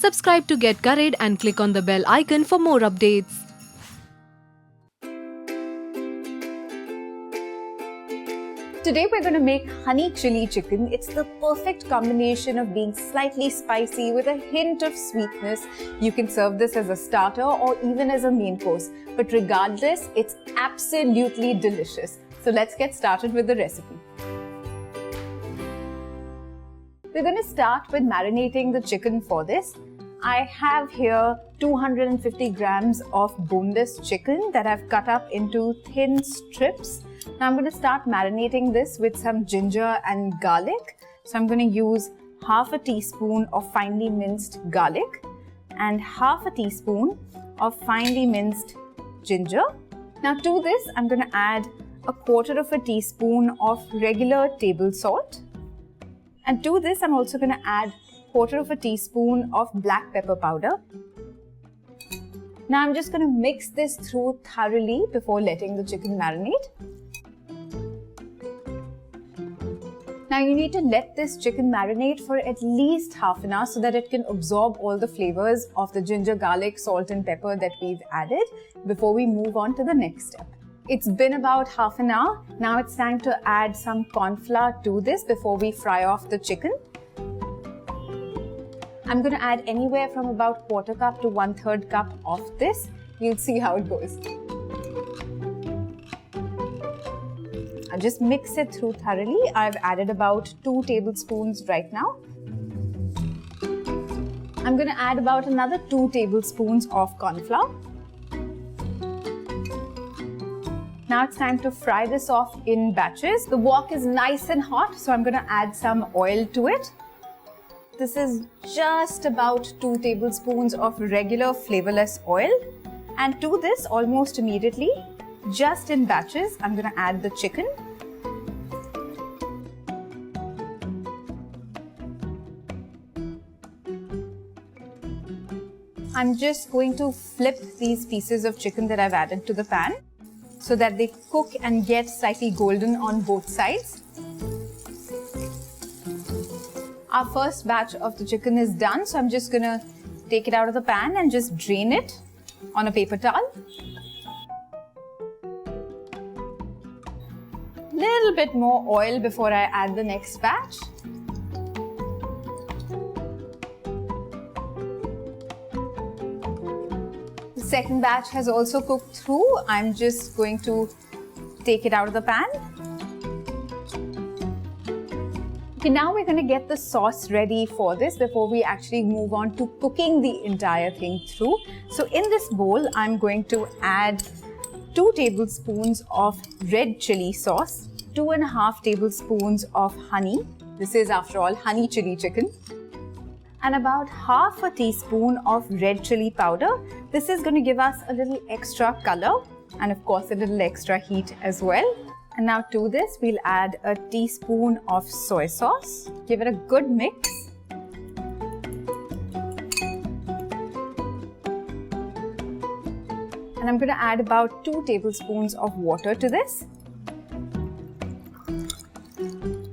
Subscribe to Get Curried and click on the bell icon for more updates. Today we're going to make honey chili chicken. It's the perfect combination of being slightly spicy with a hint of sweetness. You can serve this as a starter or even as a main course. But regardless, it's absolutely delicious. So let's get started with the recipe. We're going to start with marinating the chicken for this. I have here 250 grams of boneless chicken that I've cut up into thin strips. Now I'm going to start marinating this with some ginger and garlic. So I'm going to use half a teaspoon of finely minced garlic and half a teaspoon of finely minced ginger. Now to this I'm going to add a quarter of a teaspoon of regular table salt. And to this I'm also going to add quarter of a teaspoon of black pepper powder. Now I'm just going to mix this through thoroughly before letting the chicken marinate. Now you need to let this chicken marinate for at least half an hour so that it can absorb all the flavors of the ginger, garlic, salt and pepper that we've added before we move on to the next step. It's been about half an hour. Now it's time to add some corn flour to this before we fry off the chicken. I'm going to add anywhere from about quarter cup to 1/3 cup of this. You'll see how it goes. I'll just mix it through thoroughly. I've added about 2 tablespoons right now. I'm going to add about another 2 tablespoons of corn flour. Now it's time to fry this off in batches. The wok is nice and hot, so I'm going to add some oil to it. This is just about 2 tablespoons of regular flavorless oil. And to this, almost immediately, just in batches, I'm going to add the chicken. I'm just going to flip these pieces of chicken that I've added to the pan so that they cook and get slightly golden on both sides. Our first batch of the chicken is done, so I'm just going to take it out of the pan and just drain it on a paper towel. Little bit more oil before I add the next batch. The second batch has also cooked through. I'm just going to take it out of the pan. Okay, now we're going to get the sauce ready for this before we actually move on to cooking the entire thing through. So in this bowl, I'm going to add 2 tablespoons of red chili sauce, 2.5 tablespoons of honey. This is, after all, honey chili chicken. And about half a teaspoon of red chili powder. This is going to give us a little extra color and of course a little extra heat as well. And now to this, we'll add a teaspoon of soy sauce. Give it a good mix. And I'm going to add about 2 tablespoons of water to this.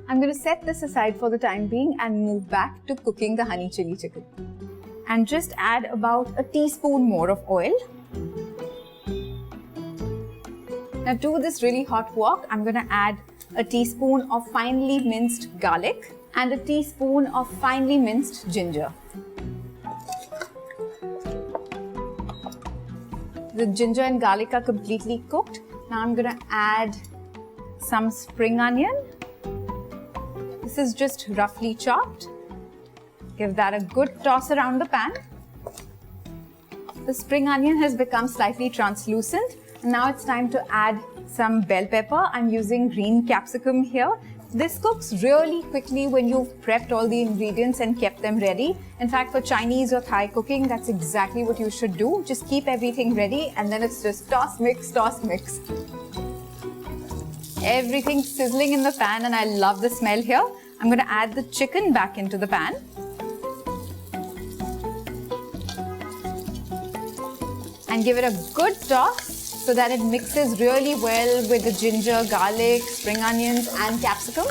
I'm going to set this aside for the time being and move back to cooking the honey chili chicken. And just add about a teaspoon more of oil. Now to this really hot wok, I'm going to add a teaspoon of finely minced garlic and a teaspoon of finely minced ginger. The ginger and garlic are completely cooked. Now I'm going to add some spring onion. This is just roughly chopped. Give that a good toss around the pan. The spring onion has become slightly translucent. Now it's time to add some bell pepper. I'm using green capsicum here. This cooks really quickly when you've prepped all the ingredients and kept them ready. In fact, for Chinese or Thai cooking, that's exactly what you should do. Just keep everything ready and then it's just toss, mix, toss, mix. Everything's sizzling in the pan and I love the smell here. I'm going to add the chicken back into the pan. And give it a good toss so that it mixes really well with the ginger, garlic, spring onions and capsicum.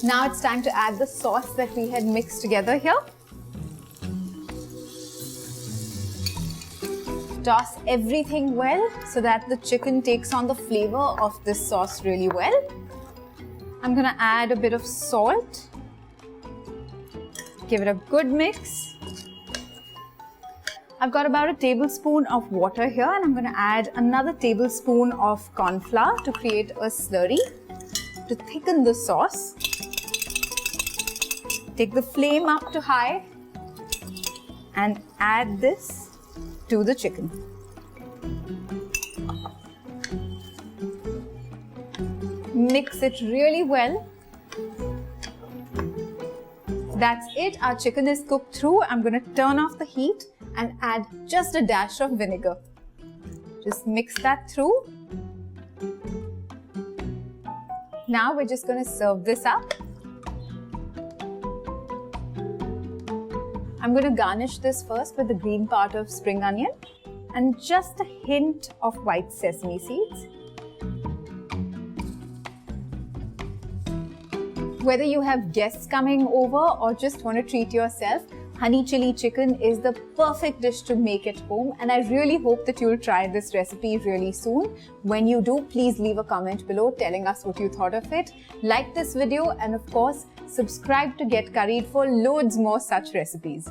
Now it's time to add the sauce that we had mixed together here. Toss everything well so that the chicken takes on the flavor of this sauce really well. I'm gonna add a bit of salt. Give it a good mix. I've got about a tablespoon of water here, and I'm gonna add another tablespoon of corn flour to create a slurry to thicken the sauce. Take the flame up to high and add this to the chicken. Mix it really well. That's it, our chicken is cooked through. I'm going to turn off the heat and add just a dash of vinegar. Just mix that through. Now we're just going to serve this up. I'm going to garnish this first with the green part of spring onion and just a hint of white sesame seeds. Whether you have guests coming over or just want to treat yourself, honey chili chicken is the perfect dish to make at home, and I really hope that you'll try this recipe really soon. When you do, please leave a comment below telling us what you thought of it. Like this video and of course, subscribe to Get Curried for loads more such recipes.